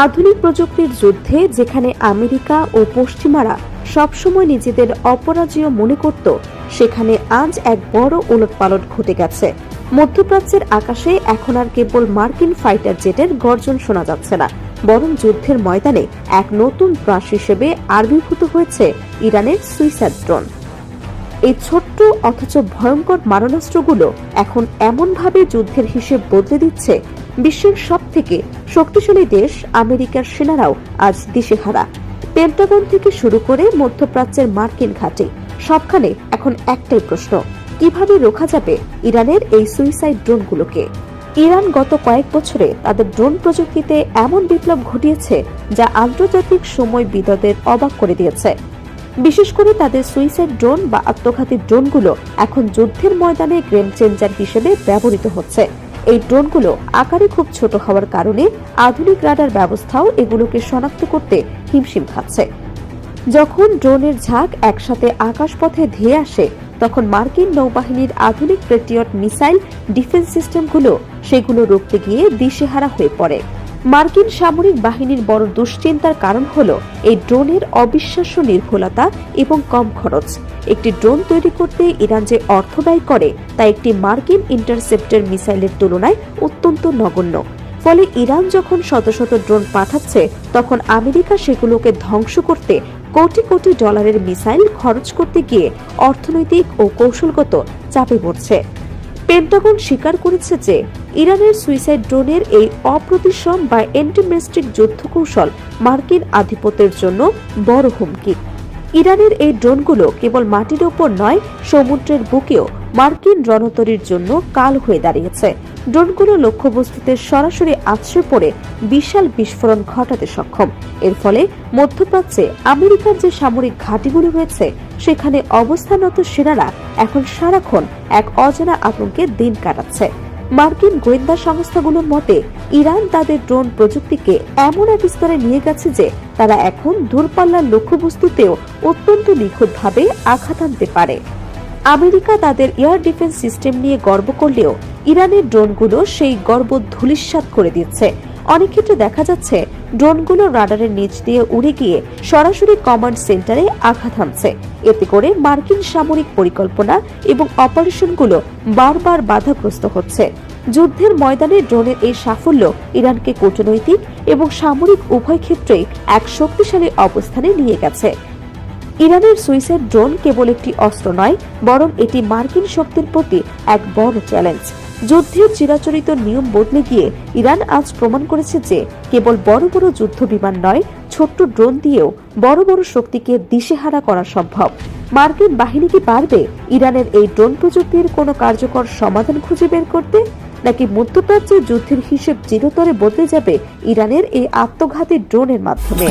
আধুনিক প্রযুক্তির যুদ্ধে যেখানে আমেরিকা ও পশ্চিমারা সবসময় নিজেদের অপরাজেয় মনে করত, সেখানে আজ এক বড় উলটপালট ঘটে গেছে। মধ্যপ্রাচ্যের আকাশে এখন আর কেবল মার্কিন ফাইটার জেটের গর্জন শোনা যাচ্ছে না, বরং যুদ্ধের ময়দানে এক নতুন ত্রাস হিসেবে আবির্ভূত হয়েছে ইরানের সুইসাইড ড্রোন। এই ছোট্ট অথচ ভয়ঙ্কর মারণাস্ত্রগুলো এখন এমনভাবে যুদ্ধের হিসেব বদলে দিচ্ছে, বিশ্বের সবথেকে শক্তিশালী দেশ আমেরিকার সেনারাও আজ দিশেহারা। পেন্টাগন থেকে শুরু করে মধ্যপ্রাচ্যের মার্কিন ঘাঁটি, সবখানে এখন একটাই প্রশ্ন, কিভাবে রোখা যাবে ইরানের এই সুইসাইড ড্রোনগুলোকে। ইরান গত কয়েক বছরে তাদের ড্রোন প্রযুক্তিতে এমন বিপ্লব ঘটিয়েছে যা আন্তর্জাতিক সময়বিদদের অবাক করে দিয়েছে। বিশেষ করে তাদের সুইসাইড ড্রোন বা আত্মঘাতী ড্রোনগুলো এখন যুদ্ধের ময়দানে গেম চেঞ্জার হিসেবে ব্যবহৃত হচ্ছে। এই ড্রোনগুলো আকারে খুব ছোট হওয়ার কারণে আধুনিক রাডার ব্যবস্থাও এগুলোকে শনাক্ত করতে হিমশিম খাচ্ছে। যখন ড্রোনের ঝাঁক একসাথে আকাশপথে ধেয়ে আসে, তখন মার্কিন নৌবাহিনীর আধুনিক প্যাট্রিয়ট মিসাইল ডিফেন্স সিস্টেমগুলো সেগুলো রুখতে গিয়ে দিশেহারা হয়ে পড়ে। মার্কিন সামরিক বাহিনীর বড় দুশ্চিন্তার কারণ হলো এই ড্রোনের অবিশ্বাস্য নির্ভুলতা এবং কম খরচ। একটি ড্রোন তৈরি করতে ইরান যে অর্থ ব্যয় করে তা একটি মার্কিন ইন্টারসেপ্টর মিসাইলের তুলনায় অত্যন্ত নগণ্য। ফলে ইরান যখন শত শত ড্রোন পাঠাচ্ছে, তখন আমেরিকা সেগুলোকে ধ্বংস করতে কোটি কোটি ডলারের মিসাইল খরচ করতে গিয়ে অর্থনৈতিক ও কৌশলগত চাপে পড়ছে। পেন্টাগন স্বীকার করেছে যে ইরানের সুইসাইড ড্রোনের এই অপ্রতিসম বা এন্টিমিস্টিক যুদ্ধ কৌশল মার্কিন আধিপত্যের জন্য বড় হুমকি। ইরানের এই ড্রোনগুলো কেবল মাটির ওপর নয়, সমুদ্রের বুকেও মার্কিন রণতরীর জন্য কাল হয়ে দাঁড়িয়েছে। ড্রোনগুলো লক্ষ্যবস্তুতে সরাসরি আছড়ে পড়ে বিশাল বিস্ফোরণ ঘটাতে সক্ষম। এর ফলে মধ্যপ্রাচ্যে আমেরিকার যে সামরিক ঘাঁটিগুলো রয়েছে, সেখানে অবস্থানরত সেনারা এখন সারাক্ষণ এক অজানা আতঙ্কে দিন কাটাচ্ছে। মার্কিন গোয়েন্দা সংস্থাগুলোর মতে ইরান তাদের ড্রোন প্রযুক্তিকে এমন এক স্তরে নিয়ে গেছে যে তারা এখন দূরপাল্লার লক্ষ্যবস্তুতেও অত্যন্ত নিখুঁতভাবে আঘাত আনতে পারে। আমেরিকা তাদের এয়ার ডিফেন্স সিস্টেম নিয়ে গর্ব করলেও ইরানের ড্রোনগুলো সেই গর্ব ধূলিসাৎ করে দিচ্ছে। অনেক ক্ষেত্রে দেখা যাচ্ছে ড্রোনগুলো রাডারের নিচ দিয়ে উড়ে গিয়ে সরাসরি কমান্ড সেন্টারে আঘাত হানছে। এতে করে মার্কিন সামরিক পরিকল্পনা এবং অপারেশনগুলো বারবার বাধাগ্রস্ত হচ্ছে। যুদ্ধের ময়দানে ড্রোনের এই সাফল্য ইরানকে কূটনৈতিক এবং সামরিক উভয় ক্ষেত্রেই এক শক্তিশালী অবস্থানে নিয়ে গেছে। ইরানের সুইসাইড ড্রোন কেবল একটি অস্ত্র নয়, বরং এটি মার্কিন শক্তির প্রতি এক বড় চ্যালেঞ্জ। যুদ্ধের চিরাচরিত নিয়ম বদলে গিয়ে ইরান আজ প্রমাণ করেছে যে কেবল বড় বড় যুদ্ধ বিমান নয়, ছোট্ট ড্রোন দিয়েও বড় বড় শক্তিকে দিশেহারা করা সম্ভব। মার্কিন বাহিনী কি পারবে ইরানের এই ড্রোন প্রযুক্তির কোনো কার্যকর সমাধান খুঁজে বের করতে, নাকি মধ্যপ্রাচ্যের যুদ্ধের হিসেব চিরতরে বদলে যাবে ইরানের এই আত্মঘাতী ড্রোনের মাধ্যমে?